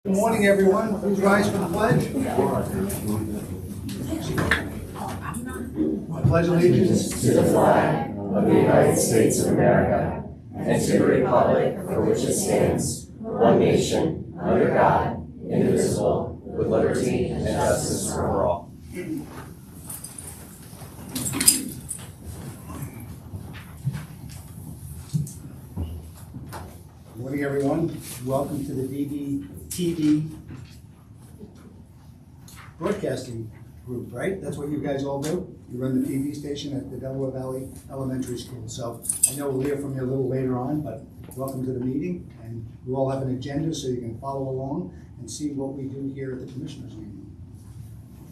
Good morning, everyone. Please rise for the pledge. I pledge allegiance to the flag of the United States of America and to the republic for which it stands, one nation, under God, indivisible, with liberty and justice for all. Good morning, everyone. Welcome to the TV broadcasting group, right? That's what you guys all do? You run the TV station at the Delaware Valley Elementary School. So I know we'll hear from you a little later on, but welcome to the meeting. And we all have an agenda so you can follow along and see what we do here at the Commissioners meeting.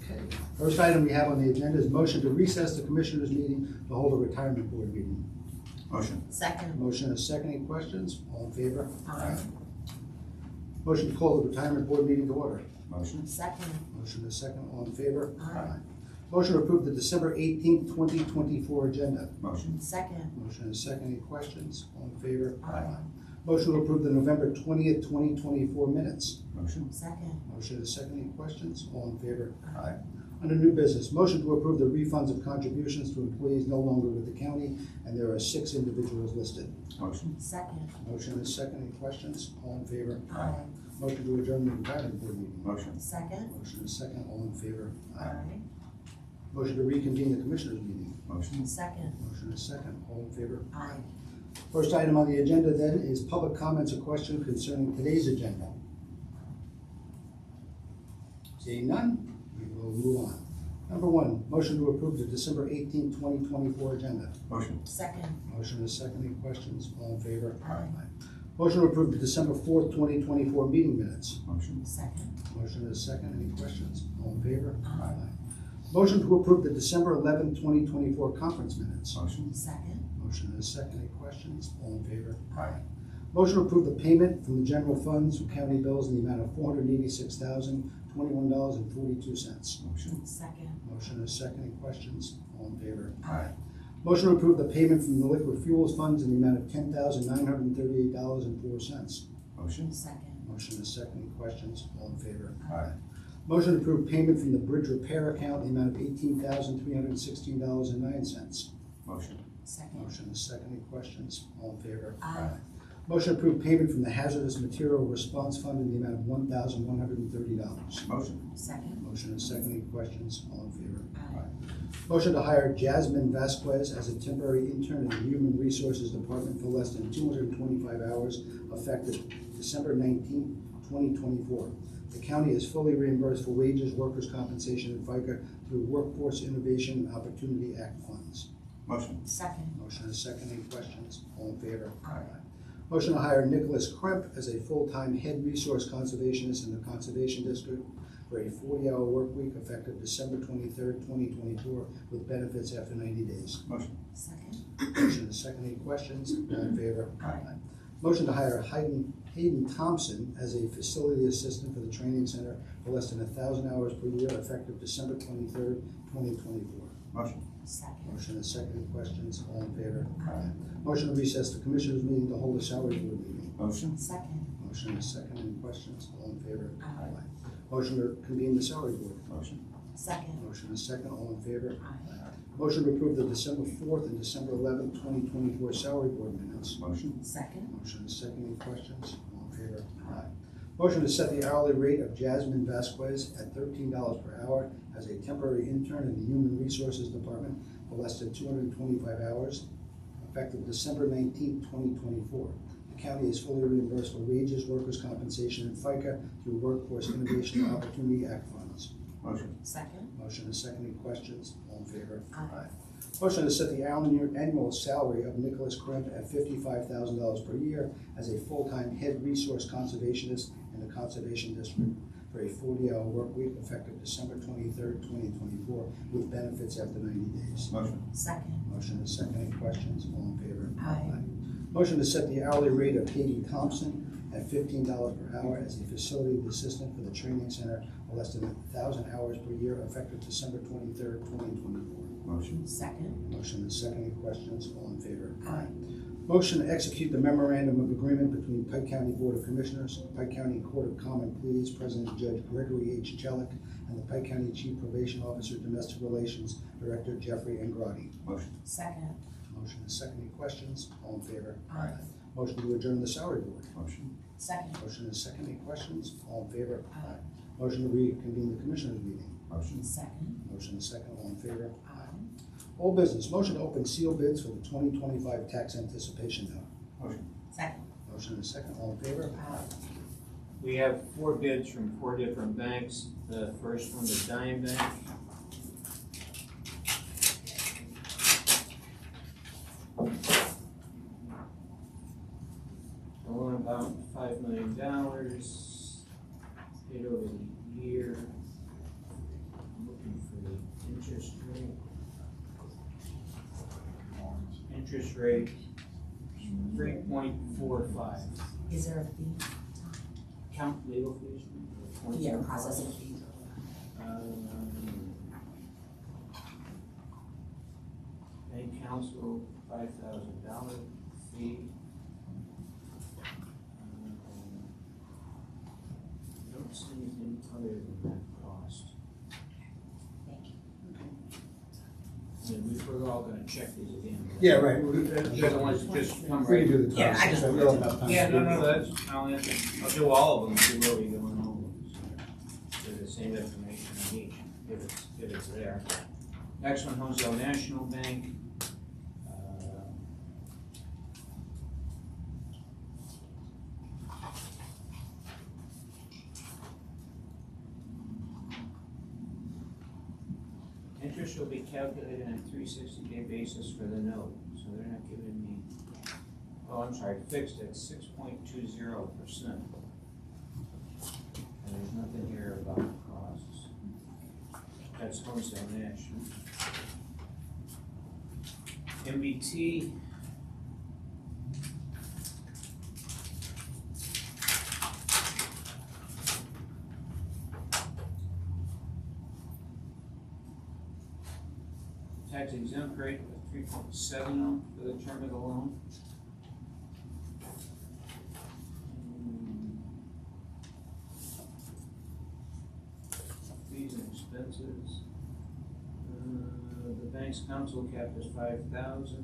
Okay. First item we have on the agenda is motion to recess the Commissioners meeting to hold a retirement board meeting. Motion. Second. Motion is second. Any questions? All in favor? Aye. Motion to call the retirement board meeting to order. Motion. Second. Motion is second. All in favor? Aye. Motion to approve the December 18th, 2024 agenda. Motion. Second. Motion is second. Any questions? All in favor? Aye. Motion to approve the November 20th, 2024 minutes. Motion. Second. Motion is second. Any questions? All in favor? Aye. Under new business, motion to approve the refunds of contributions to employees no longer with the county, and there are 6 individuals listed. Motion. Second. Motion is second. Any questions? All in favor? Aye. Motion to adjourn the retirement board meeting. Motion. Second. Motion is second. All in favor? Aye. Motion to reconvene the Commissioners meeting. Motion. Second. Motion is second. All in favor? Aye. First item on the agenda then is public comments or questions concerning today's agenda. Seeing none, we will move on. Number 1, motion to approve the December 18th, 2024 agenda. Motion. Second. Motion is second. Any questions? All in favor? Aye. Motion to approve the December 4th, 2024 meeting minutes. Motion. Second. Motion is second. Any questions? All in favor? Aye. Motion to approve the December 11th, 2024 conference minutes. Motion. Second. Motion is second. Any questions? All in favor? Aye. Motion to approve the payment from the general funds for county bills in the amount of $486,021.42. Motion. Second. Motion is second. Any questions? All in favor? Aye. Motion to approve the payment from the liquid fuels funds in the amount of $10,938.04. Motion. Second. Motion is second. Any questions? All in favor? Aye. Motion to approve payment from the bridge repair account in the amount of $18,316.09. Motion. Second. Motion is second. Any questions? All in favor? Aye. Motion to approve payment from the hazardous material response fund in the amount of $1,130. Motion. Second. Motion is second. Any questions? All in favor? Aye. Motion to hire Jasmine Vasquez as a temporary intern in the Human Resources Department for less than 225 hours effective December 19th, 2024. The county is fully reimbursed for wages, workers' compensation, and FICA through Workforce Innovation and Opportunity Act funds. Motion. Second. Motion is second. Any questions? All in favor? Aye. Motion to hire Nicholas Kremp as a full-time head resource conservationist in the Conservation District for a 40-hour work week effective December 23rd, 2024, with benefits after 90 days. Motion. Second. Motion is second. Any questions? All in favor? Aye. Motion to hire Hayden Thompson as a facility assistant for the training center for less than 1,000 hours per year effective December 23rd, 2024. Motion. Second. Motion is second. Any questions? All in favor? Aye. Motion to recess the Commissioners meeting to hold a salary board meeting. Motion. Second. Motion is second. Any questions? All in favor? Aye. Motion to convene the salary board. Motion. Second. Motion is second. All in favor? Aye. Motion to approve the December 4th and December 11th, 2024 salary board minutes. Motion. Second. Motion is second. Any questions? All in favor? Motion to set the hourly rate of Jasmine Vasquez at $13 per hour as a temporary intern in the Human Resources Department for less than 225 hours, effective December 19th, 2024. The county is fully reimbursed for wages, workers' compensation, and FICA through Workforce Innovation and Opportunity Act funds. Motion. Second. Motion is second. Any questions? All in favor? Aye. Motion to set the annual salary of Nicholas Kremp at $55,000 per year as a full-time head resource conservationist in the Conservation District for a 40-hour work week effective December 23rd, 2024, with benefits after 90 days. Motion. Second. Motion is second. Any questions? All in favor? Aye. Motion to set the hourly rate of Hayden Thompson at $15 per hour as a facility assistant for the training center for less than 1,000 hours per year effective December 23rd, 2024. Motion. Second. Motion is second. Any questions? All in favor? Aye. Motion to execute the memorandum of agreement between Pike County Board of Commissioners, Pike County Court of Common Pleas, President Judge Gregory H. Chelik, and the Pike County Chief Probation Officer, Domestic Relations Director Jeffrey Angrotti. Motion. Second. Motion is second. Any questions? All in favor? Aye. Motion to adjourn the salary board. Motion. Second. Motion is second. Any questions? All in favor? Aye. Motion to reconvene the Commissioners meeting. Motion. Second. Motion is second. All in favor? Aye. All business. Motion to open seal bids for the 2025 tax anticipation note. Motion. Second. Motion is second. All in favor? Aye. We have 4 bids from 4 different banks. The first one, the Dime Bank. The loan amount $5 million, paid over the year. I'm looking for the interest rate. Interest rate, 3.45. Is there a fee? Count legal fees? Yeah, processing fee. Bank counsel, $5,000 fee. Don't see anything other than that cost. Thank you. And we're all gonna check these again. Yeah, right. The other ones just come We right. can do the Yeah, I just- we don't have time. Yeah, no, I'll do all of them, see where we go in all of them. They're the same information on each, if it's there. Next one, Honesdale National Bank. Interest will be calculated on a 360-day basis for the note, so they're not giving me, oh, I'm sorry, fixed at 6.20%. And there's nothing here about costs. That's Honesdale National. MBT. Tax exempt rate of 3.70 for the term of the loan. Fees and expenses. The bank's council cap is $5,000.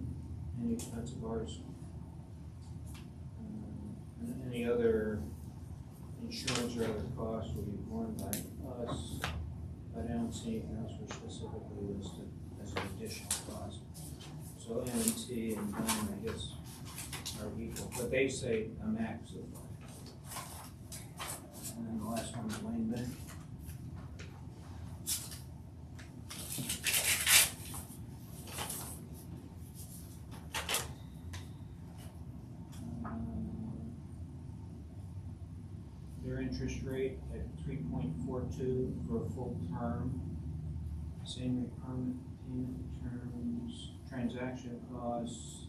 Any expense of ours. And any other insurance or other costs will be borne by us. But I don't see anything else we're specifically listed as an additional cost. So M&T and Dime, I guess, are equal, but they say a max of 5. And then the last one is Wayne Bank. Their interest rate at 3.42 for a full term. Same requirement, payment terms, transaction costs,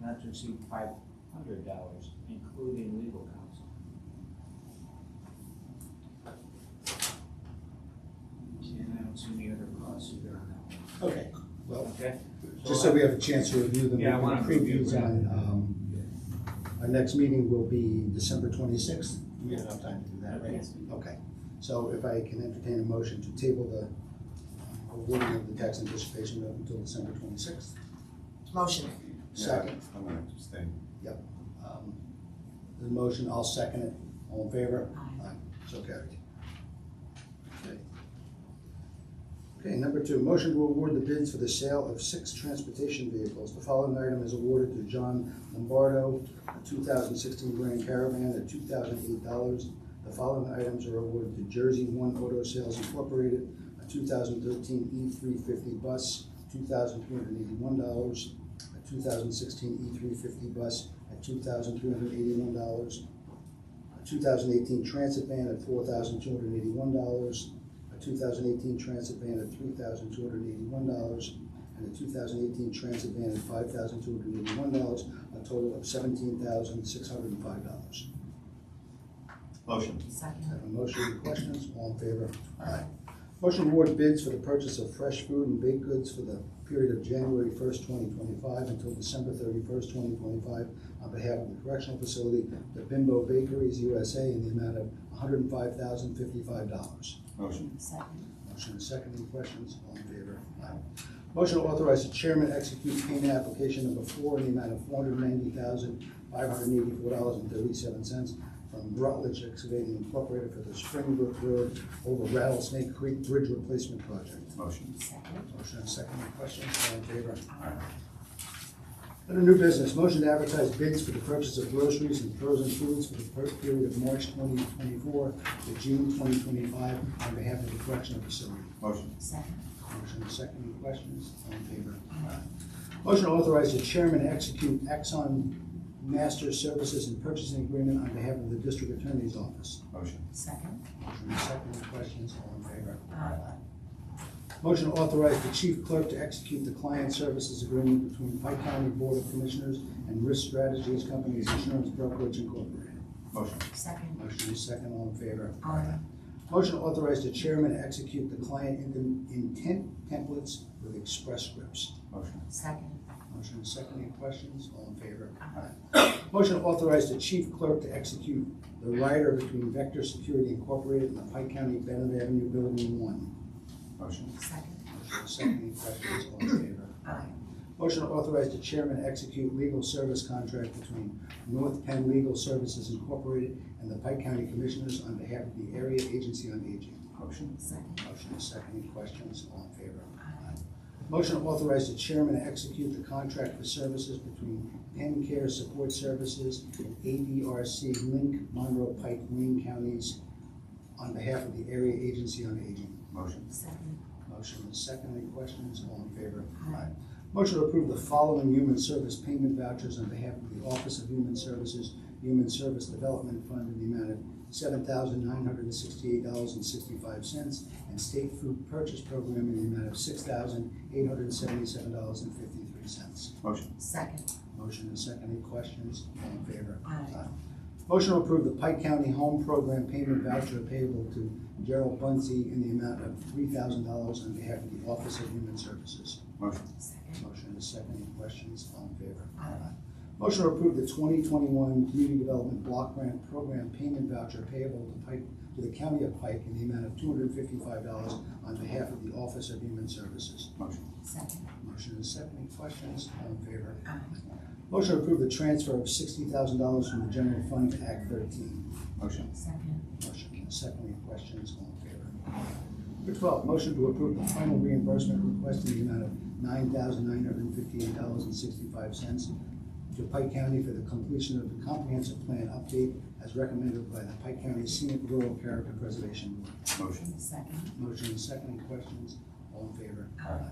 not to exceed $500, including legal counsel. And I don't see any other costs either on that one. Okay, well, Okay? just so we have a chance to review them. Yeah, I want to review previews on, our next meeting will be December 26th. We have enough time to do that, right? Yes. Okay, so if I can entertain a motion to table the awarding of the tax anticipation note until December 26th. Motion. Second. I'm going to abstain. The motion, I'll second it. All in favor? Aye. So carried. Okay. Okay, number 2, motion to award the bids for the sale of 6 transportation vehicles. The following item is awarded to John Lombardo, a 2016 Grand Caravan at $2,008. The following items are awarded to Jersey One Auto Sales Incorporated, a 2013 E350 bus, $2,381. A 2016 E350 bus at $2,381. A 2018 Transit Van at $4,281. A 2018 Transit Van at $3,281. And a 2018 Transit Van at $5,281, a total of $17,605. Motion. Second. Have a motion, any questions? All in favor? Aye. Motion to award bids for the purchase of fresh food and baked goods for the period of January 1st, 2025 until December 31st, 2025 on behalf of the correctional facility, the Bimbo Bakeries USA, in the amount of $105,055. Motion. Second. Motion and second. Any questions? All in favor? Aye. Motion to authorize the chairman to execute payment application number 4 in the amount of $490,584.37 from Rutledge Excavating Incorporated for the Springbrook Road over Rattlesnake Creek Bridge Replacement Project. Motion. Second. Motion and second. Any questions? All in favor? Aye. Under new business, motion to advertise bids for the purchase of groceries and frozen foods for the period of March 2024 to June 2025 on behalf of the correctional facility. Motion. Second. Motion and second. Any questions? All in favor? Motion to authorize the chairman to execute Exxon Master Services and Purchasing Agreement on behalf of the District Attorney's Office. Motion. Second. Motion and second. Any questions? All in favor? Aye. Motion to authorize the chief clerk to execute the client services agreement between Pike County Board of Commissioners and Risk Strategies Companies Insurance Brokerage Incorporated. Motion. Second. Motion is second. All in favor? Aye. Motion to authorize the chairman to execute the client intent templates with Express Scripts. Motion. Second. Motion is second. Any questions? All in favor? Aye. Motion to authorize the chief clerk to execute the rider between Vector Security Incorporated and the Pike County Bennett Avenue Building 1. Motion. Second. Motion is second. Any questions? All in favor? Aye. Motion to authorize the chairman to execute legal service contract between North Penn Legal Services Incorporated and the Pike County Commissioners on behalf of the Area Agency on Aging. Motion. Second. Motion is second. Any questions? All in favor? Aye. Motion to authorize the chairman to execute the contract for services between Penn Care Support Services and ADRC Link, Monroe, Pike, Wayne Counties on behalf of the Area Agency on Aging. Motion. Second. Motion is second. Any questions? All in favor? Aye. Motion to approve the following human service payment vouchers on behalf of the Office of Human Services, Human Service Development Fund in the amount of $7,968.65 and State Food Purchase Program in the amount of $6,877.53. Motion. Second. Motion and second. Any questions? All in favor? Aye. Motion to approve the Pike County Home Program payment voucher payable to Gerald Bunsey in the amount of $3,000 on behalf of the Office of Human Services. Motion. Second. Motion is second. Any questions? All in favor? Aye. Motion to approve the 2021 Community Development Block Grant Program payment voucher payable to the County of Pike in the amount of $255 on behalf of the Office of Human Services. Motion. Second. Motion is second. Any questions? All in favor? Aye. Motion to approve the transfer of $60,000 from the General Fund to Act 13. Motion. Second. Motion is second. Any questions? All in favor? Number 12, motion to approve the final reimbursement request in the amount of $9,958.65 to Pike County for the completion of the comprehensive plan update as recommended by the Pike County Scenic Rural Character Preservation Board. Motion. Second. Motion is second. Any questions? All in favor? Aye.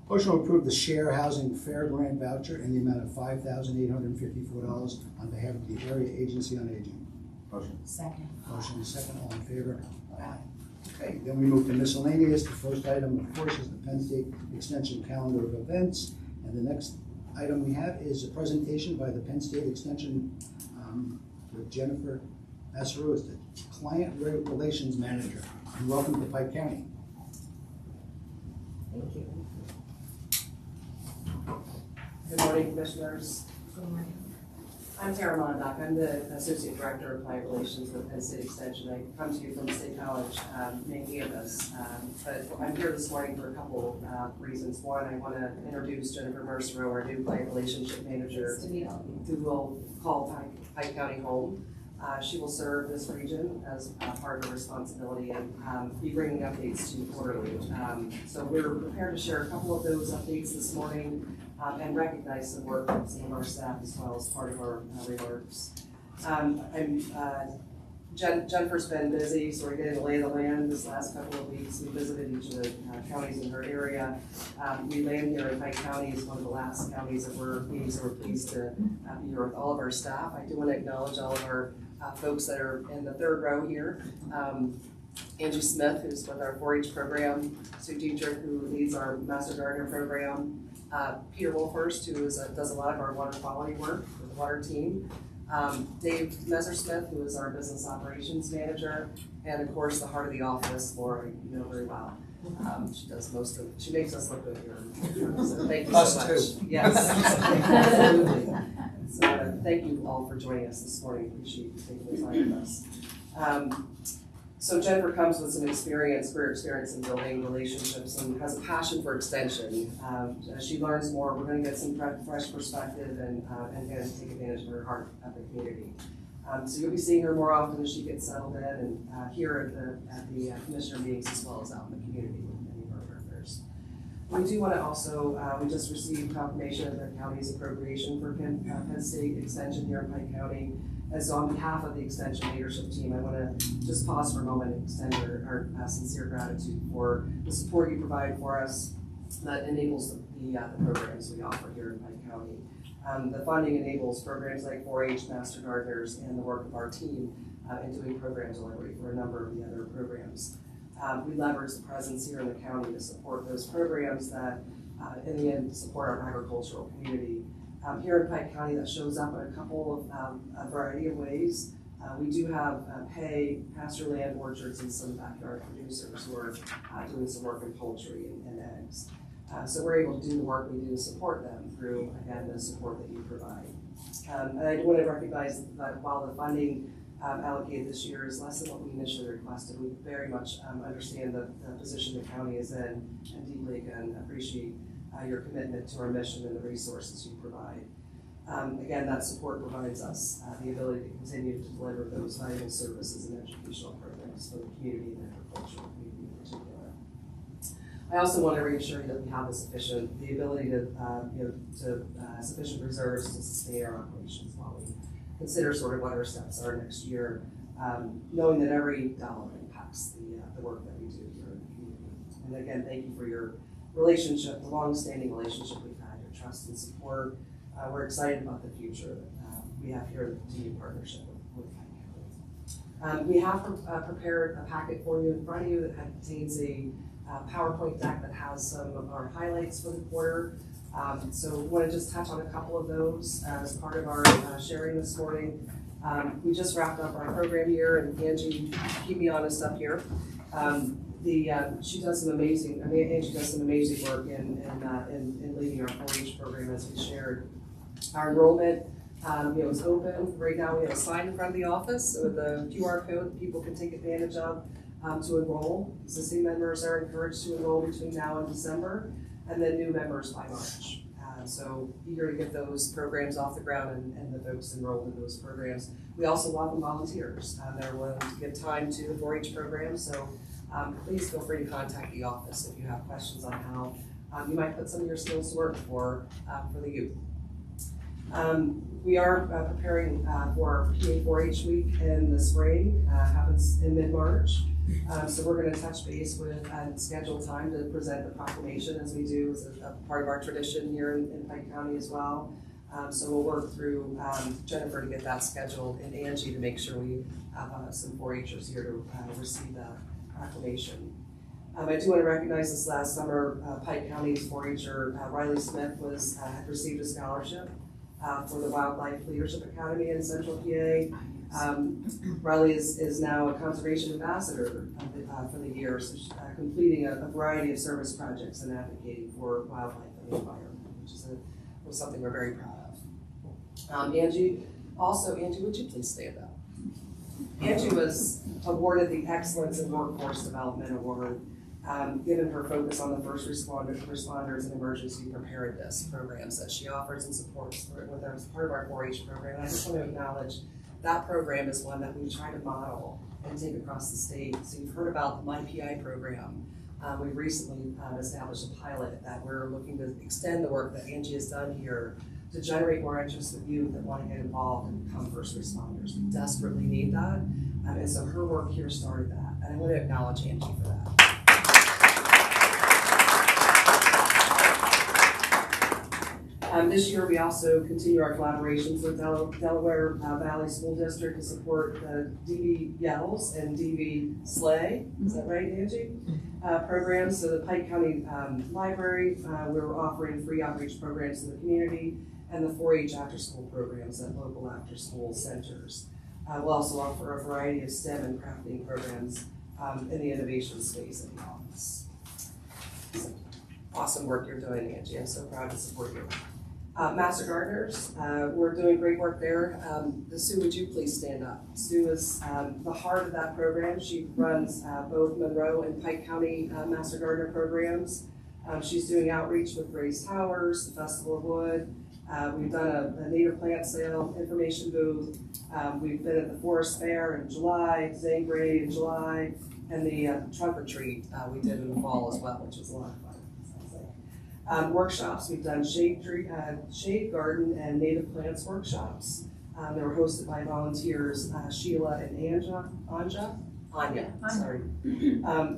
Motion to approve the Share Housing Fair Grant voucher in the amount of $5,854 on behalf of the Area Agency on Aging. Motion. Second. Motion is second. All in favor? Aye. Okay, then we move to miscellaneous. The first item, of course, is the Penn State Extension calendar of events. And the next item we have is a presentation by the Penn State Extension with Jennifer Massereau as the Client Relations Manager. And welcome to Pike County. Thank you. Good morning, Commissioners. Good morning. I'm Tara Mondock. I'm the Associate Director of Client Relations with Penn State Extension. I come to you from State College, main campus. But I'm here this morning for a couple reasons. One, I want to introduce Jennifer Mercereau, our new Client Relationship Manager, who will call Pike County home. She will serve this region as part of her responsibility and be bringing updates to you quarterly. So we're prepared to share a couple of those updates this morning and recognize the work of some of our staff as well as part of our remarks. Jennifer's been busy, so we're getting the lay of the land this last couple of weeks. We visited each of the counties in her area. We land here in Pike County as one of the last counties that we're pleased to be here with all of our staff. I do want to acknowledge all of our folks that are in the third row here. Angie Smith, who's with our 4-H program, Sue Dietrich, who leads our Master Gardener program, Peter Wolfhurst, who does a lot of our water quality work with the water team, Dave Messersmith, who is our business operations manager, and of course, the heart of the office, Laura, you know very well. She makes us look good here. So thank you so Us much. too. Yes, absolutely. So thank you all for joining us this morning. Appreciate you taking the time with us. So Jennifer comes with some career experience in building relationships and has a passion for extension. As she learns more, we're going to get some fresh perspective and again, take advantage of her heart of the community. So you'll be seeing her more often as she gets settled in and here at the commissioner meetings as well as out in the community with many of our members. We do want to also, we just received confirmation of the county's appropriation for Penn State Extension here in Pike County. And so on behalf of the Extension leadership team, I want to just pause for a moment and extend our sincere gratitude for the support you provide for us that enables the programs we offer here in Pike County. The funding enables programs like 4-H, Master Gardeners, and the work of our team in doing program delivery for a number of the other programs. We leverage the presence here in the county to support those programs that, in the end, support our agricultural community. Here in Pike County, that shows up in a couple of a variety of ways. We do have pasture land, orchards, and some backyard producers who are doing some work in poultry and eggs. So we're able to do the work we do to support them through, again, the support that you provide. And I do want to recognize that while the funding allocated this year is less than what we initially requested, we very much understand the position the county is in and deeply, again, appreciate your commitment to our mission and the resources you provide. Again, that support provides us the ability to continue to deliver those valuable services and educational programs for the community and agricultural community in particular. I also want to reassure you that we have the ability to sufficient reserves to sustain our operations while we consider sort of what our steps are next year, knowing that every dollar impacts the work that we do here in the community. And again, thank you for your relationship, the long-standing relationship we've had, your trust and support. We're excited about the future that we have here in the continued partnership with Pike County. We have prepared a packet for you in front of you that contains a PowerPoint deck that has some of our highlights for the quarter. So we want to just touch on a couple of those as part of our sharing this morning. We just wrapped up our program year, and Angie, keep me honest up here. She does some amazing, Angie does some amazing work in leading our 4-H program, as we shared. Our enrollment, is open. Right now we have a sign in front of the office with a QR code that people can take advantage of to enroll. Existing members are encouraged to enroll between now and December, and then new members by March. So eager to get those programs off the ground and the folks enrolled in those programs. We also welcome volunteers that are willing to give time to the 4-H program. So please feel free to contact the office if you have questions on how you might put some of your skills to work for the youth. We are preparing for PA 4-H week in the spring, happens in mid-March. So we're going to touch base with and schedule time to present the proclamation, as we do as a part of our tradition here in Pike County as well. So we'll work through Jennifer to get that scheduled, and Angie to make sure we have some 4-Hers here to receive that proclamation. I do want to recognize this last summer, Pike County's 4-Her Riley Smith had received a scholarship for the Wildlife Leadership Academy in Central PA. Riley is now a conservation ambassador for the year, so completing a variety of service projects and advocating for wildlife and the environment, which was something we're very proud of. Angie, would you please stand up? Angie was awarded the Excellence in Workforce Development Award, given her focus on the first responders and emergency preparedness programs that she offers and supports with as part of our 4-H program. And I just want to acknowledge that program is one that we try to model and take across the state. So you've heard about the MyPI program. We recently established a pilot that we're looking to extend the work that Angie has done here to generate more interest with youth that want to get involved and become first responders. We desperately need that. And so her work here started that. And I want to acknowledge Angie for that. This year, we also continue our collaborations with Delaware Valley School District to support the DV Yells and DV Slay, is that right, Angie? Programs. So the Pike County Library, we're offering free outreach programs to the community and the 4-H after-school programs at local after-school centers. We'll also offer a variety of STEM and crafting programs in the innovation space in the office. So, awesome work you're doing, Angie. I'm so proud to support you. Master Gardeners, we're doing great work there. Sue, would you please stand up? Sue is the heart of that program. She runs both Monroe and Pike County Master Gardener programs. She's doing outreach with Grace Towers, the Festival of Wood. We've done a native plant sale information booth. We've been at the Forest Fair in July, Zangray in July, and the trunk or treat we did in the fall as well, which was a lot of fun. Workshops, we've done shade garden and native plants workshops. They were hosted by volunteers Sheila and Anya. Sorry.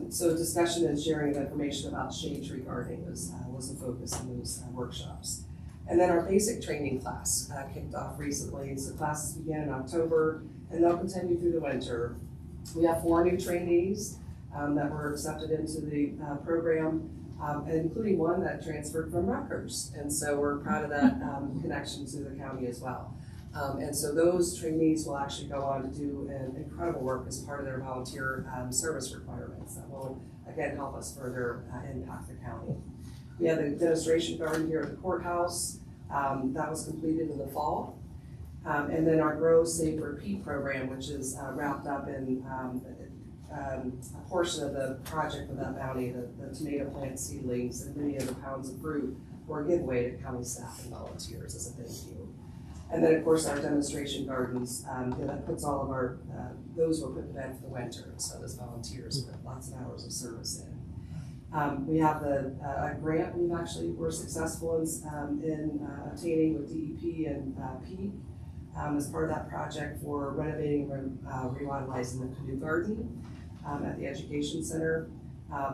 So discussion and sharing of information about shade tree gardening was a focus in those workshops. And then our basic training class kicked off recently. So classes began in October and they'll continue through the winter. We have 4 new trainees that were accepted into the program. Including one that transferred from Rutgers. And so we're proud of that connection to the county as well. And so those trainees will actually go on to do an incredible work as part of their volunteer service requirements that will, again, help us further impact the county. We have the demonstration garden here at the courthouse. That was completed in the fall. And then our Grow, Save, Repeat program, which is wrapped up in a portion of the project with that bounty, the tomato plant seedlings and many of the pounds of fruit were a giveaway to county staff and volunteers as a thank you. And then of course our demonstration gardens, that puts all of our, those were put to bed for the winter, so those volunteers put lots of hours of service in. We have the a grant we're successful in obtaining with DEP and Peak as part of that project for renovating and revitalizing the canoe garden at the Education Center,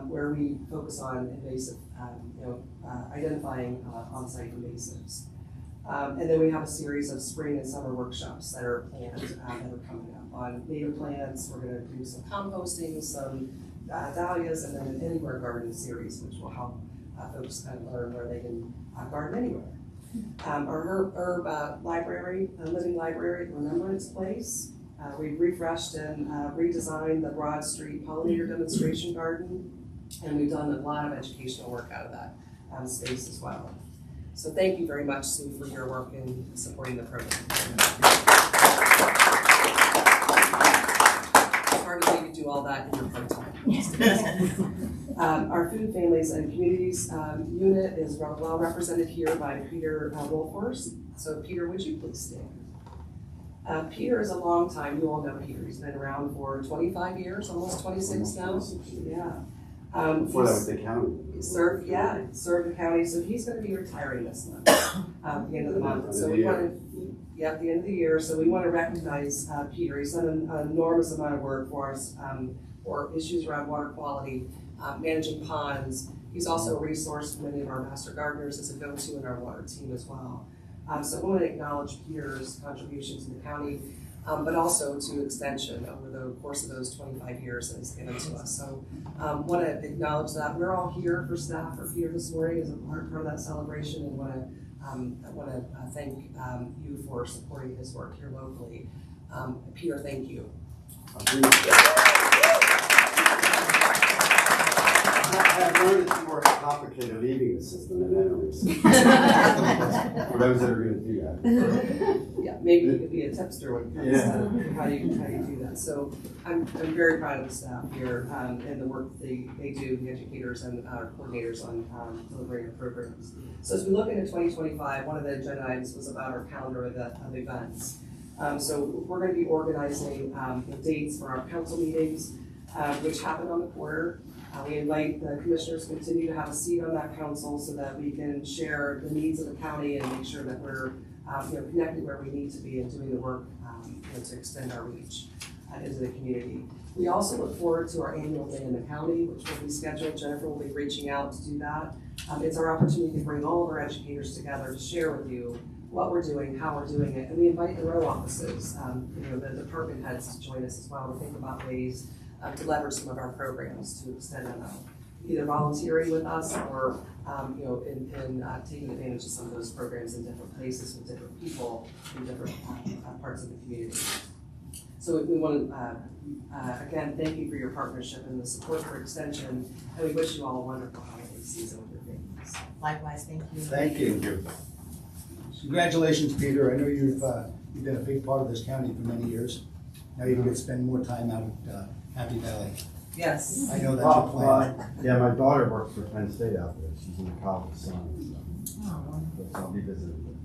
where we focus on invasive, identifying on-site invasives. And then we have a series of spring and summer workshops that are planned that are coming up on native plants. We're going to do some composting, some dahlias, and then an anywhere garden series, which will help folks kind of learn where they can garden anywhere. Our herb library, living library at Remembrance Place. We've refreshed and redesigned the Broad Street Pollinator Demonstration Garden, and we've done a lot of educational work out of that space as well. So thank you very much, Sue, for your work in supporting the program. It's hard to make you do all that in your part time. Our Food, Families, and Communities unit is well represented here by Peter Wolfhorst. So Peter, would you please stand? Peter is a long time, you all know Peter, he's been around for 25 years, almost 26 now. Yeah. Before that was the county. Served the county, so he's going to be retiring this month, at the end of the month. So we want to, at the end of the year, so we want to recognize Peter. He's done an enormous amount of work for us for issues around water quality, managing ponds. He's also a resource for many of our master gardeners as a go-to in our water team as well. So I want to acknowledge Peter's contributions to the county, but also to Extension over the course of those 25 years that he's given to us. So want to acknowledge that. We're all here for staff for Peter this morning as a part of that celebration, and I want to thank you for supporting his work here locally. Peter, thank you. I've learned it's more complicated leaving the system than entering the system. For those that are going to do that. Yeah, maybe you could be a tipster when it comes to how you do that. So I'm very proud of the staff here and the work they do, the educators and our coordinators on delivering our programs. So as we look into 2025, one of the agenda items was about our calendar of events. So we're going to be organizing dates for our council meetings, which happen on the quarter. We invite the commissioners to continue to have a seat on that council so that we can share the needs of the county and make sure that we're connected where we need to be and doing the work to extend our reach into the community. We also look forward to our annual day in the county, which will be scheduled. Jennifer will be reaching out to do that. It's our opportunity to bring all of our educators together to share with you what we're doing, how we're doing it, and we invite the row offices, the department heads to join us as well to think about ways to leverage some of our programs to extend them out, either volunteering with us or in taking advantage of some of those programs in different places with different people in different parts of the community. So we want to, again, thank you for your partnership and the support for Extension, and we wish you all a wonderful holiday season with your families. Likewise, thank you. Thank you. Congratulations, Peter. I know you've been a big part of this county for many years. Now you get to spend more time out at Happy Valley. Yes. I know that's your plan. Yeah, my daughter works for Penn State out there. She's in the college of science. Oh, wonderful. So I'll be visiting.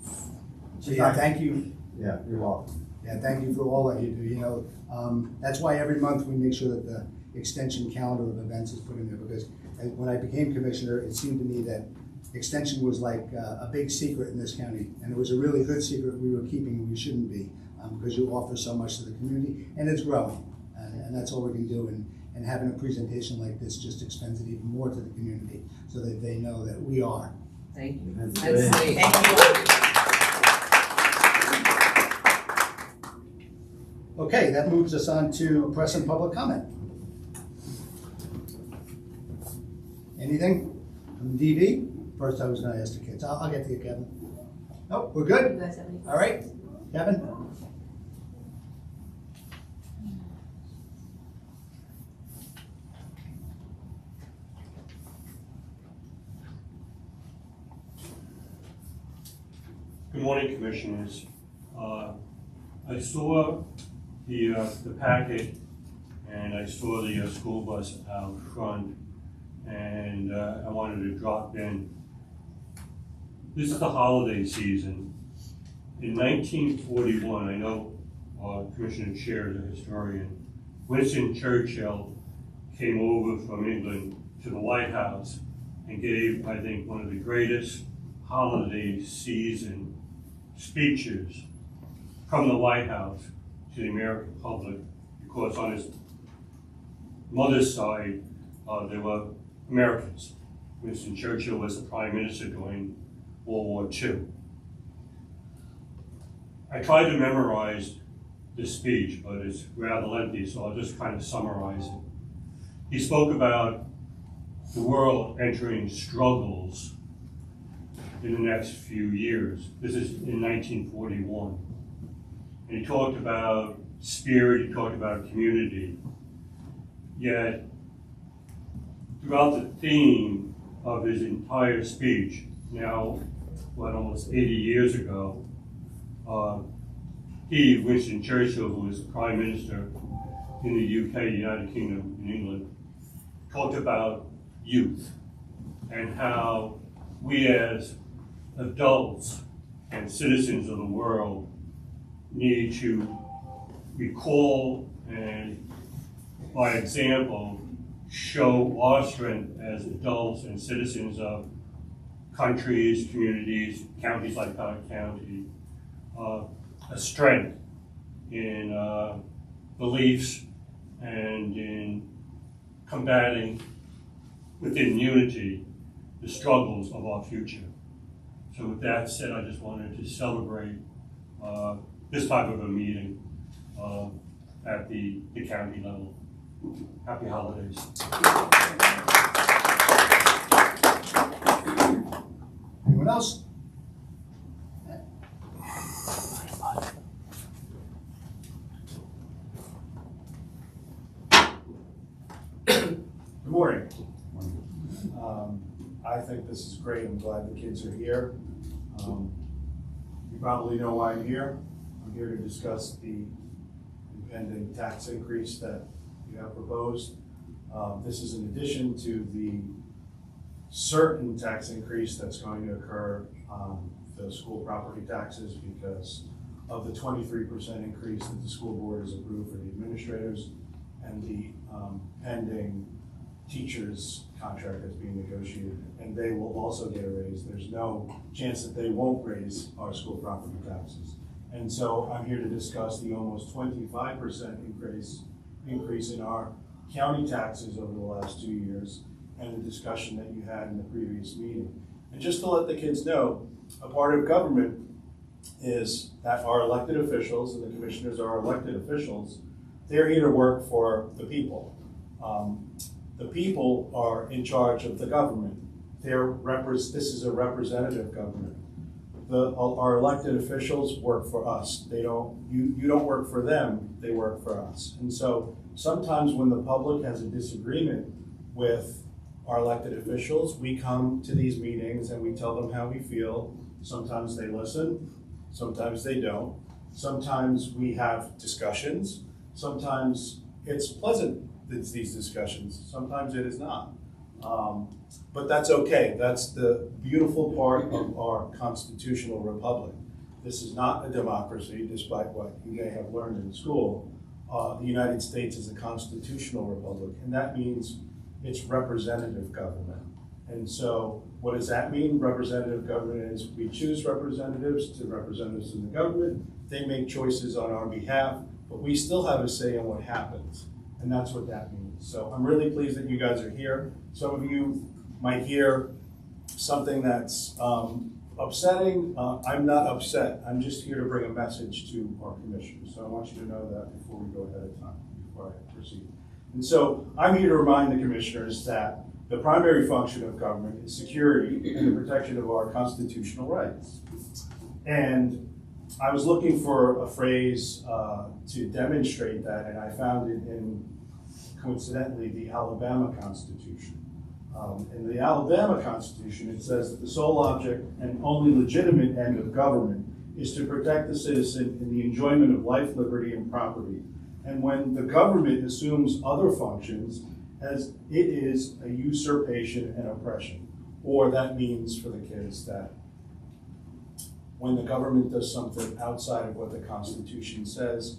So yeah, thank you. Yeah, you're welcome. Yeah, thank you for all that you do. You know, that's why every month we make sure that the extension calendar of events is put in there, because when I became commissioner, it seemed to me that extension was like a big secret in this county, and it was a really good secret we were keeping and we shouldn't be, because you offer so much to the community, and it's growing, and that's all we can do. And having a presentation like this just extends it even more to the community, so that they know that we are. Thank you. That's That's great. great. Thank you. Okay, that moves us on to press and public comment. Anything from DV? First, I was going to ask the kids. I'll get to you, Kevin. Oh, we're good? You guys have any? All right, Kevin? Good morning, Commissioners. I saw the packet, and I saw the school bus out front, and I wanted to drop in. This is the holiday season. In 1941, I know Commissioner Chair is a historian, Winston Churchill came over from England to the White House and gave, I think, one of the greatest holiday season speeches from the White House to the American public, because on his mother's side, they were Americans. Winston Churchill was the Prime Minister during World War II. I tried to memorize this speech, but it's rather lengthy, so I'll just kind of summarize it. He spoke about the world entering struggles in the next few years. This is in 1941. And he talked about spirit, he talked about community. Yet, throughout the theme of his entire speech, now, almost 80 years ago, he, Winston Churchill, who was the Prime Minister in the UK, United Kingdom, in England, talked about youth and how we as adults and citizens of the world need to recall and, by example, show our strength as adults and citizens of countries, communities, counties like Pike County, a strength in beliefs and in combating within unity the struggles of our future. So with that said, I just wanted to celebrate this type of a meeting at the county level. Happy holidays. Anyone else? Good morning. I think this is great. I'm glad the kids are here. You probably know why I'm here. I'm here to discuss the impending tax increase that you have proposed. This is in addition to the certain tax increase that's going to occur on the school property taxes because of the 23% increase that the school board has approved for the administrators and the pending teachers contract that's being negotiated, and they will also get a raise. There's no chance that they won't raise our school property taxes. And so I'm here to discuss the almost 25% increase in our county taxes over the last 2 years and the discussion that you had in the previous meeting. And just to let the kids know, a part of government is that our elected officials, and the commissioners are elected officials, they're here to work for the people. The people are in charge of the government. this is a representative government. Our elected officials work for us. You don't work for them, they work for us. And so sometimes when the public has a disagreement with our elected officials, we come to these meetings and we tell them how we feel. Sometimes they listen, sometimes they don't. Sometimes we have discussions. Sometimes it's pleasant, these discussions. Sometimes it is not. But that's okay. That's the beautiful part of our constitutional republic. This is not a democracy, despite what you may have learned in school. The United States is a constitutional republic, and that means it's representative government. And so what does that mean? Representative government is we choose representatives to represent us in the government. They make choices on our behalf, but we still have a say in what happens. And that's what that means. So I'm really pleased that you guys are here. Some of you might hear something that's upsetting. I'm not upset. I'm just here to bring a message to our commissioners. So I want you to know that before we go ahead of time, before I proceed. And so I'm here to remind the commissioners that the primary function of government is security and the protection of our constitutional rights. And I was looking for a phrase to demonstrate that, and I found it in, coincidentally, the Alabama Constitution. In the Alabama Constitution, it says that the sole object and only legitimate end of government is to protect the citizen in the enjoyment of life, liberty, and property. And when the government assumes other functions, as it is a usurpation and oppression. Or that means for the kids that when the government does something outside of what the Constitution says,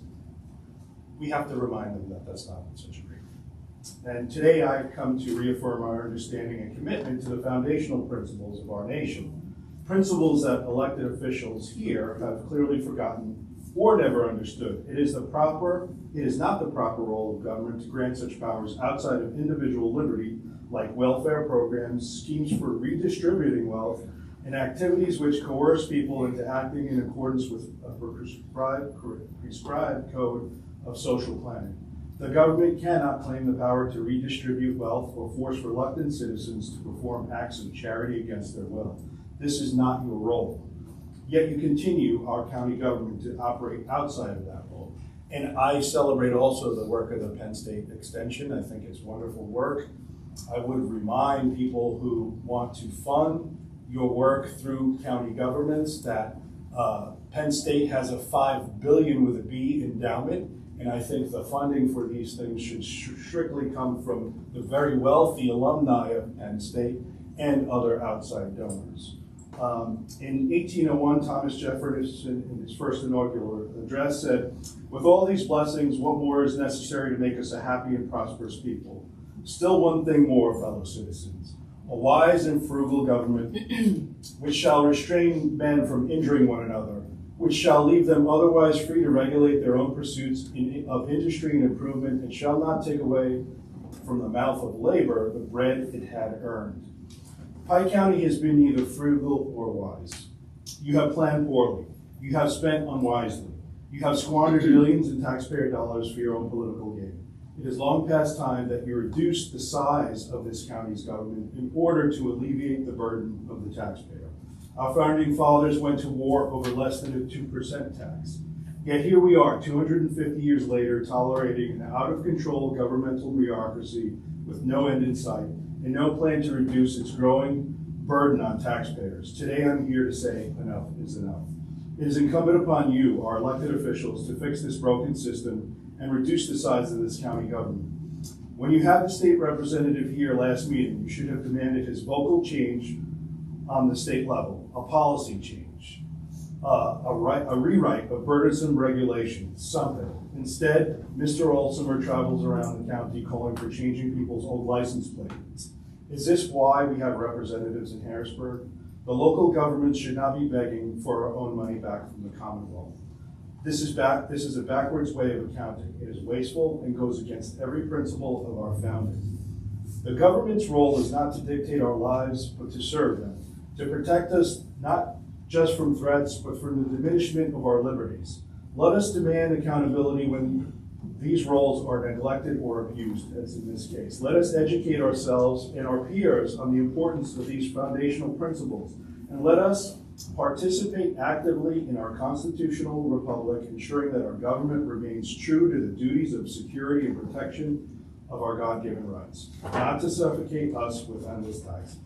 we have to remind them that that's not such a great thing. And today I come to reaffirm our understanding and commitment to the foundational principles of our nation. Principles that elected officials here have clearly forgotten or never understood. It is not the proper role of government to grant such powers outside of individual liberty, like welfare programs, schemes for redistributing wealth, and activities which coerce people into acting in accordance with a prescribed code of social planning. The government cannot claim the power to redistribute wealth or force reluctant citizens to perform acts of charity against their will. This is not your role. Yet you continue our county government to operate outside of that role. And I celebrate also the work of the Penn State Extension. I think it's wonderful work. I would remind people who want to fund your work through county governments that Penn State has a $5 billion with a B endowment, and I think the funding for these things should strictly come from the very wealthy alumni of Penn State and other outside donors. In 1801, Thomas Jefferson, in his first inaugural address, said, "With all these blessings, what more is necessary to make us a happy and prosperous people? Still one thing more, fellow citizens, a wise and frugal government, which shall restrain men from injuring one another, which shall leave them otherwise free to regulate their own pursuits of industry and improvement, and shall not take away from the mouth of labor the bread it had earned." Pike County has been neither frugal or wise. You have planned poorly. You have spent unwisely. You have squandered millions in taxpayer dollars for your own political gain. It is long past time that you reduce the size of this county's government in order to alleviate the burden of the taxpayer. Our founding fathers went to war over less than a 2% tax. Yet here we are, 250 years later, tolerating an out-of-control governmental bureaucracy with no end in sight and no plan to reduce its growing burden on taxpayers. Today I'm here to say enough is enough. It is incumbent upon you, our elected officials, to fix this broken system and reduce the size of this county government. When you had the state representative here last meeting, you should have demanded his vocal change on the state level, a policy change, a rewrite of burdensome regulations, something. Instead, Mr. Olsemer travels around the county calling for changing people's old license plates. Is this why we have representatives in Harrisburg? The local government should not be begging for our own money back from the Commonwealth. This is a backwards way of accounting. It is wasteful and goes against every principle of our founding. The government's role is not to dictate our lives, but to serve them, to protect us not just from threats, but from the diminishment of our liberties. Let us demand accountability when these roles are neglected or abused, as in this case. Let us educate ourselves and our peers on the importance of these foundational principles, and let us participate actively in our constitutional republic, ensuring that our government remains true to the duties of security and protection of our God-given rights, not to suffocate us with endless taxes.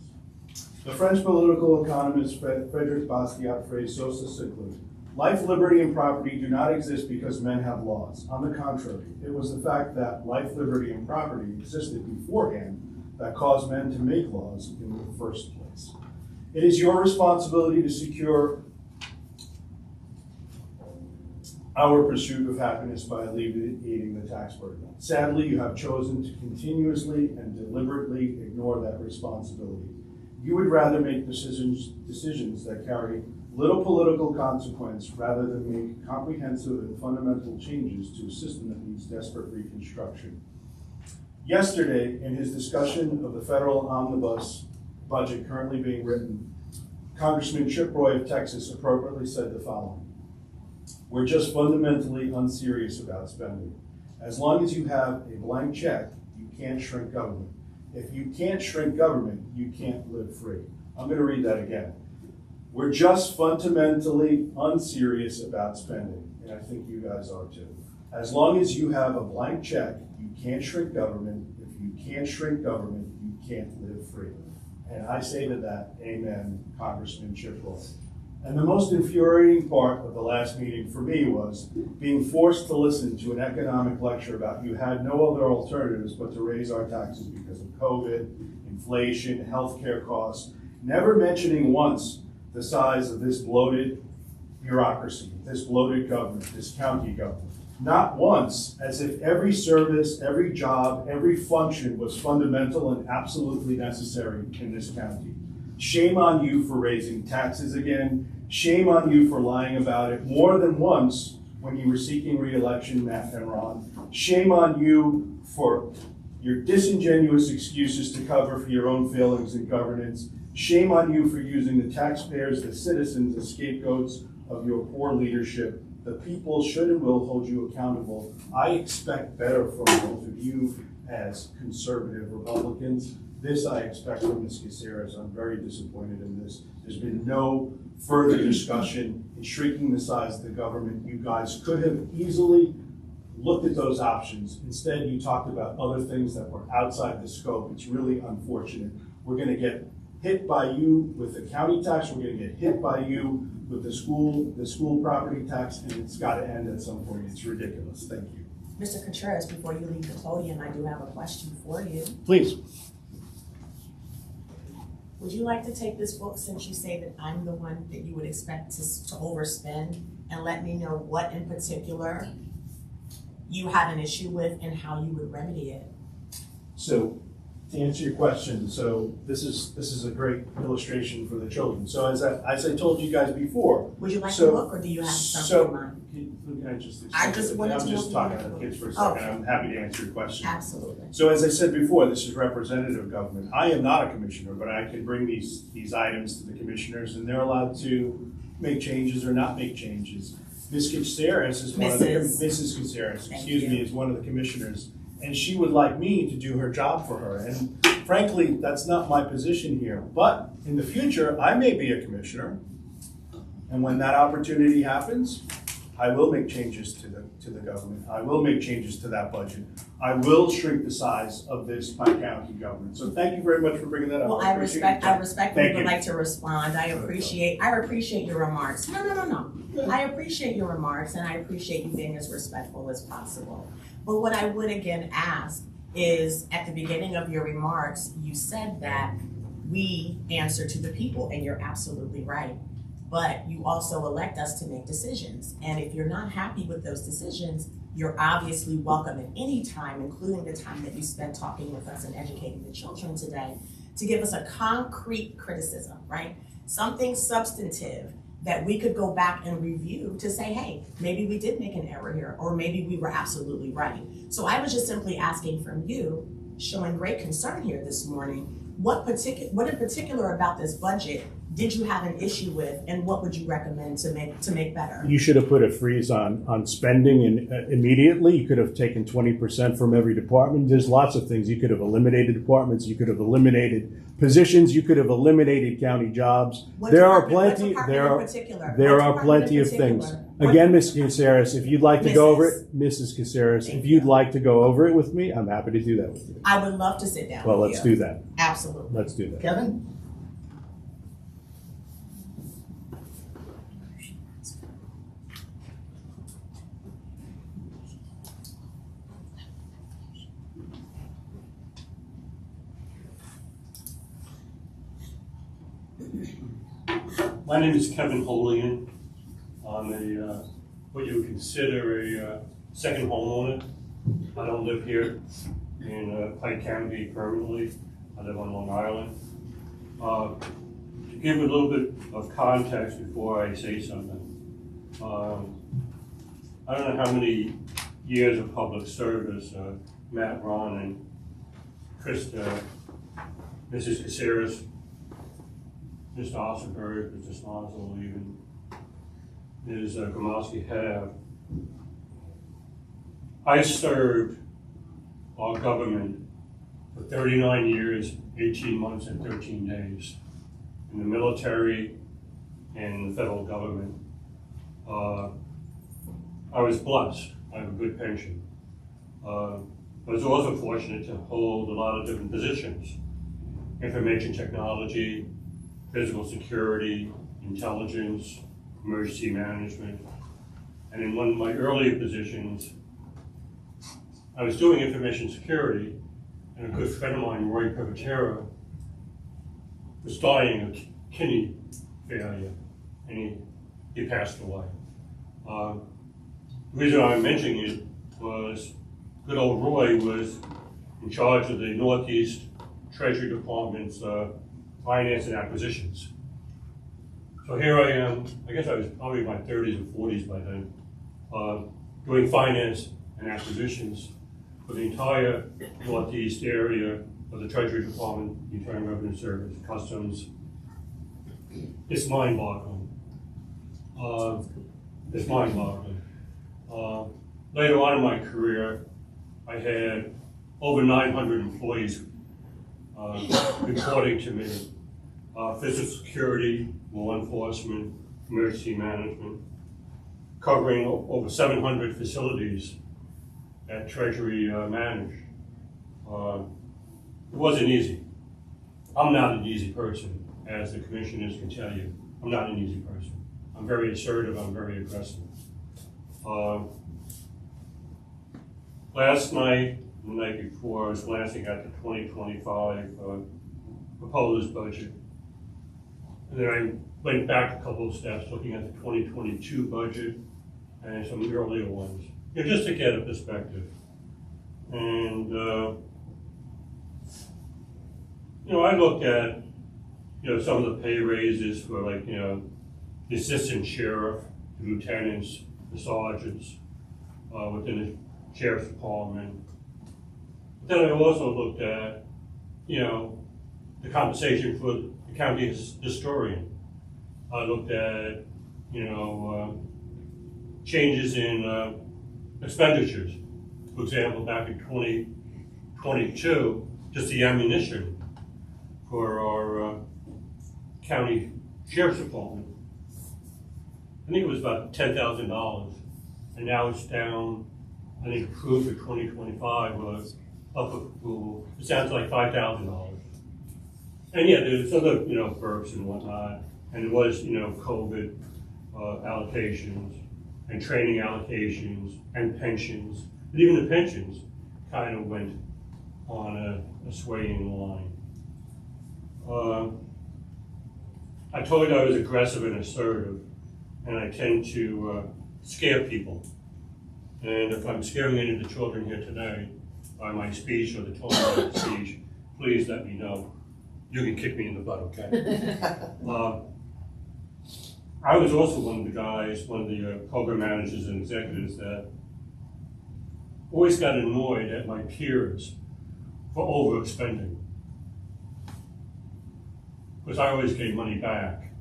The French political economist Frédéric Bastiat phrased so succinctly, life, liberty, and property do not exist because men have laws. On the contrary, it was the fact that life, liberty, and property existed beforehand that caused men to make laws in the first place. It is your responsibility to secure our pursuit of happiness by alleviating the tax burden. Sadly, you have chosen to continuously and deliberately ignore that responsibility. You would rather make decisions that carry little political consequence rather than make comprehensive and fundamental changes to a system that needs desperate reconstruction. Yesterday, in his discussion of the federal omnibus budget currently being written, Congressman Chip Roy of Texas appropriately said the following: we're just fundamentally unserious about spending. As long as you have a blank check, you can't shrink government. If you can't shrink government, you can't live free. I'm going to read that again. We're just fundamentally unserious about spending, and I think you guys are too. As long as you have a blank check, you can't shrink government. If you can't shrink government, you can't live free. And I say to that, amen, Congressman Chip Roy. And the most infuriating part of the last meeting for me was being forced to listen to an economic lecture about you had no other alternatives but to raise our taxes because of COVID, inflation, healthcare costs, never mentioning once the size of this bloated bureaucracy, this bloated government, this county government. Not once, as if every service, every job, every function was fundamental and absolutely necessary in this county. Shame on you for raising taxes again. Shame on you for lying about it more than once when you were seeking re-election, Matt and Ron. Shame on you for your disingenuous excuses to cover for your own failings in governance. Shame on you for using the taxpayers, the citizens, as scapegoats of your poor leadership. The people should and will hold you accountable. I expect better from both of you as conservative Republicans. This I expect from Ms. Caceres. I'm very disappointed in this. There's been no further discussion in shrinking the size of the government. You guys could have easily looked at those options. Instead, you talked about other things that were outside the scope. It's really unfortunate. We're going to get hit by you with the county tax. We're going to get hit by you with the school property tax, and it's got to end at some point. It's ridiculous. Thank you. Mr. Contreras, before you leave the podium, I do have a question for you. Please. Would you like to take this vote, since you say that I'm the one that you would expect to overspend, and let me know what in particular you have an issue with and how you would remedy it? So, to answer your question, so this is a great illustration for the children. So as I told you guys before. Would you like so, to look, or do you have something in mind? I'm just talking to the kids for a second. Okay. I'm happy to answer your question. Absolutely. So as I said before, this is representative government. I am not a commissioner, but I can bring these items to the commissioners, and they're allowed to make changes or not make changes. Ms. Caceres is one of the, Mrs. Caceres, excuse me, is one of the commissioners, and she would like me to do her job for her. And frankly, that's not my position here. But in the future, I may be a commissioner, and when that opportunity happens, I will make changes to the government. I will make changes to that budget. I will shrink the size of this Pike County government. So thank you very much for bringing that up. Well, I respectfully would like to respond. I appreciate your remarks. No. I appreciate your remarks, and I appreciate you being as respectful as possible. But what I would again ask is, at the beginning of your remarks, you said that we answer to the people, and you're absolutely right. But you also elect us to make decisions. And if you're not happy with those decisions, you're obviously welcome at any time, including the time that you spent talking with us and educating the children today, to give us a concrete criticism, right? Something substantive that we could go back and review to say, hey, maybe we did make an error here, or maybe we were absolutely right. So I was just simply asking from you, showing great concern here this morning, what in particular about this budget did you have an issue with, and what would you recommend to make better? You should have put a freeze on spending and immediately. You could have taken 20% from every department. There's lots of things. You could have eliminated departments. You could have eliminated positions. You could have eliminated county jobs. There are plenty of things. Again, Ms. Caceres, if you'd like to go over it, Mrs. Caceres, if you'd like to go over it with me, I'm happy to do that with you. I would love to sit down Well, with let's you. do that. Absolutely. Let's do that. Kevin? My name is Kevin Holian. I'm what you would consider a second homeowner. I don't live here in Pike County permanently. I live on Long Island. To give a little bit of context before I say something, I don't know how many years of public service Matt, Ron, and Krista, Mrs. Caceres, Mr. Ossenberg, Mr. Snozzle, even Ms. Gromowski have. I served our government for 39 years, 18 months, and 13 days in the military and the federal government. I was blessed. I have a good pension. I was also fortunate to hold a lot of different positions: information technology, physical security, intelligence, emergency management. And in one of my earlier positions, I was doing information security, and a good friend of mine, Roy Privatera, was dying of kidney failure, and he passed away. The reason I'm mentioning it was good old Roy was in charge of the Northeast Treasury Department's finance and acquisitions. So here I am, I guess I was probably in my 30s or 40s by then, doing finance and acquisitions for the entire Northeast area of the Treasury Department, Internal Revenue Service, Customs. It's mind-boggling. It's mind-boggling. Later on in my career, I had over 900 employees reporting to me. Physical security, law enforcement, emergency management, covering over 700 facilities that Treasury managed. It wasn't easy. I'm not an easy person, as the commissioners can tell you. I'm not an easy person. I'm very assertive, I'm very aggressive. Last night, the night before, I was glancing at the 2025 proposed budget. And then I went back a couple of steps, looking at the 2022 budget and some earlier ones, just to get a perspective. And I looked at some of the pay raises for the assistant sheriff, the lieutenants, the sergeants within the sheriff's department. But then I also looked at the compensation for the county historian. I looked at changes in expenditures. For example, back in 2022, just the ammunition for our county sheriff's department, I think it was about $10,000, and now it's down. I think approved for 2025 was up to, it sounds like $5,000. And yeah, there's other perks and whatnot, and it was COVID allocations and training allocations and pensions, and even the pensions kind of went on a swaying line. I told you I was aggressive and assertive, and I tend to scare people. And if I'm scaring any of the children here today by my speech or the tone of the speech, please let me know. You can kick me in the butt, okay? I was also one of the program managers and executives that always got annoyed at my peers for overexpending. because I always gave money back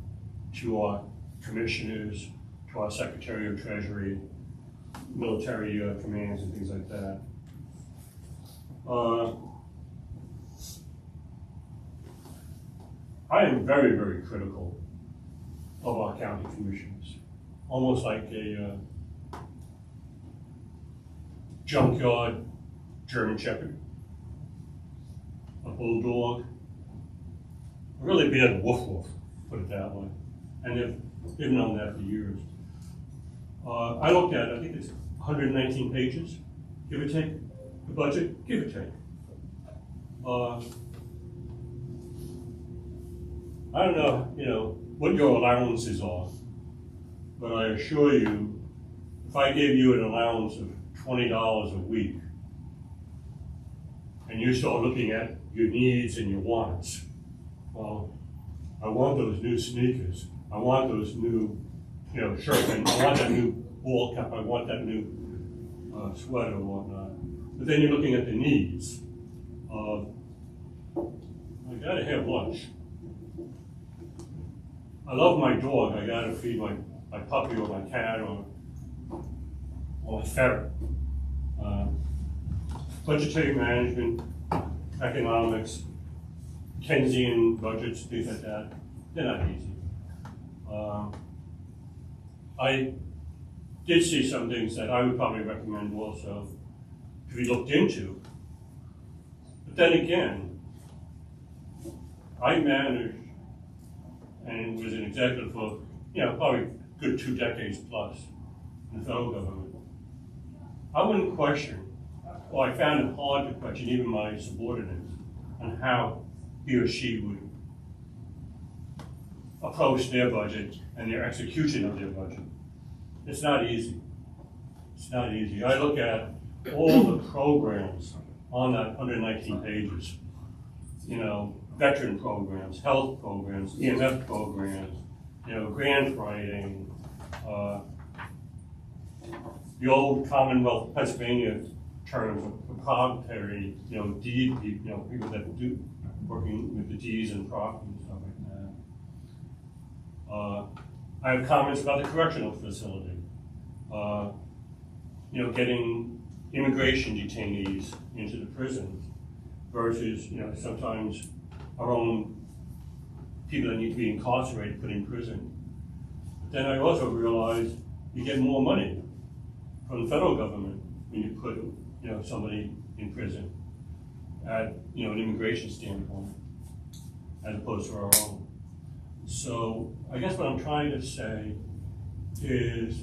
to our commissioners, to our Secretary of Treasury, military commands and things like that. I am very, very critical of our county commissioners, almost like a junkyard German Shepherd, a bulldog, a really bad woof woof, put it that way. And they've known that for years. I looked at it, I think it's 119 pages, give or take, the budget, give or take. I don't know, what your allowances are, but I assure you, if I gave you an allowance of $20 a week, and you start looking at your needs and your wants, well, I want those new sneakers, I want those new, shirt, and I want that new ball cap, I want that new sweater or whatnot. But then you're looking at the needs of, I gotta have lunch. I love my dog, I gotta feed my puppy or my cat or my ferret. Budgetary management, economics, Keynesian budgets, things like that, they're not easy. I did see some things that I would probably recommend also to be looked into. But then again, I managed and was an executive for, probably a good 2 decades plus in the federal government. I wouldn't question, or I found it hard to question even my subordinates on how he or she would approach their budget and their execution of their budget. It's not easy. It's not easy. I look at all the programs on that 119 pages, veteran programs, health programs, EMF programs, grant writing, the old Commonwealth of Pennsylvania terms of proprietary, deed, people that do working with the deeds and property and stuff like that. I have comments about the correctional facility. Getting immigration detainees into the prisons versus, sometimes our own people that need to be incarcerated put in prison. But then I also realized you get more money from the federal government when you put, somebody in prison at, an immigration standpoint, as opposed to our own. So I guess what I'm trying to say is,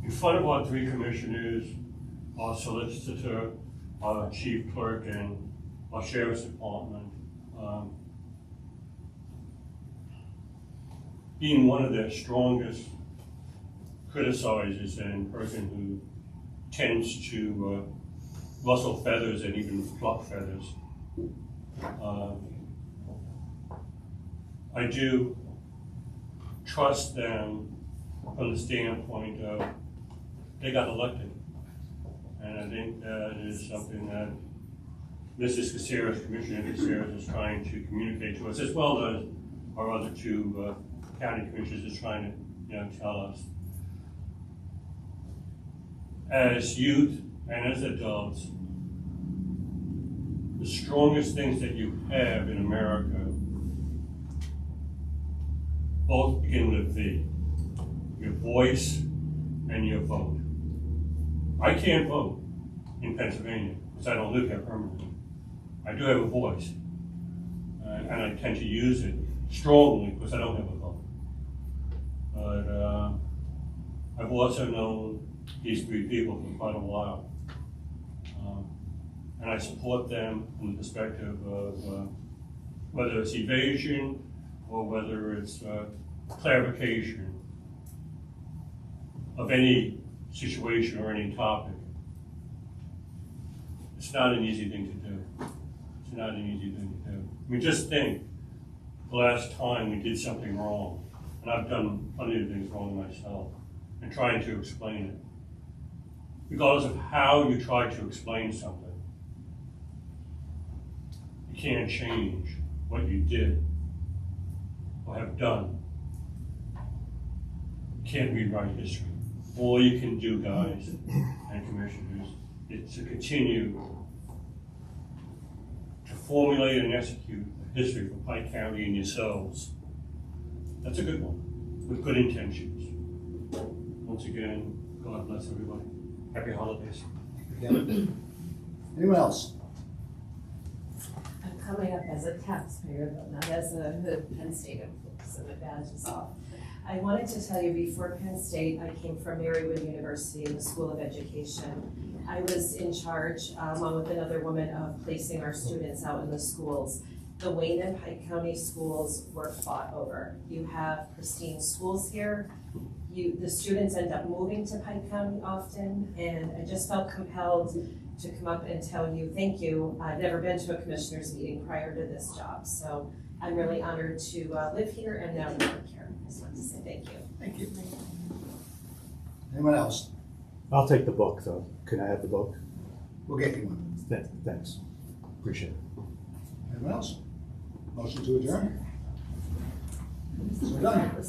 in front of our 3 commissioners, our solicitor, our chief clerk, and our sheriff's department, being one of their strongest criticizers and person who tends to rustle feathers and even fluff feathers, I do trust them from the standpoint of they got elected. And I think that is something that Mrs. Caceres, Commissioner Caceres, is trying to communicate to us, as well as our other 2 county commissioners is trying to, tell us. As youth and as adults, the strongest things that you have in America both begin with a V. Your voice and your vote. I can't vote in Pennsylvania because I don't live here permanently. I do have a voice, and I tend to use it strongly because I don't have a vote. But I've also known these 3 people for quite a while. And I support them from the perspective of whether it's evasion or whether it's clarification of any situation or any topic. It's not an easy thing to do. It's not an easy thing to do. I mean, just think the last time we did something wrong, and I've done plenty of things wrong myself, and trying to explain it. Regardless of how you try to explain something, you can't change what you did. or have done can't rewrite history. All you can do, guys and commissioners, is to continue to formulate and execute a history for Pike County and yourselves. That's a good one, with good intentions. Once again, God bless everybody. Happy holidays. Anyone else? I'm coming up as a taxpayer, but not as a Penn State employee, so my badge is off. I wanted to tell you, before Penn State, I came from Marywood University in the School of Education. I was in charge, along with another woman, of placing our students out in the schools. The Wayne and Pike County schools were fought over. You have pristine schools here. The students end up moving to Pike County often, and I just felt compelled to come up and tell you thank you. I've never been to a commissioner's meeting prior to this job, so I'm really honored to live here and now work here. I just wanted to say thank you. Thank you. Anyone else? I'll take the book, though. Can I have the book? We'll get you one. Thanks. Appreciate it. Anyone else? Motion to adjourn? So done.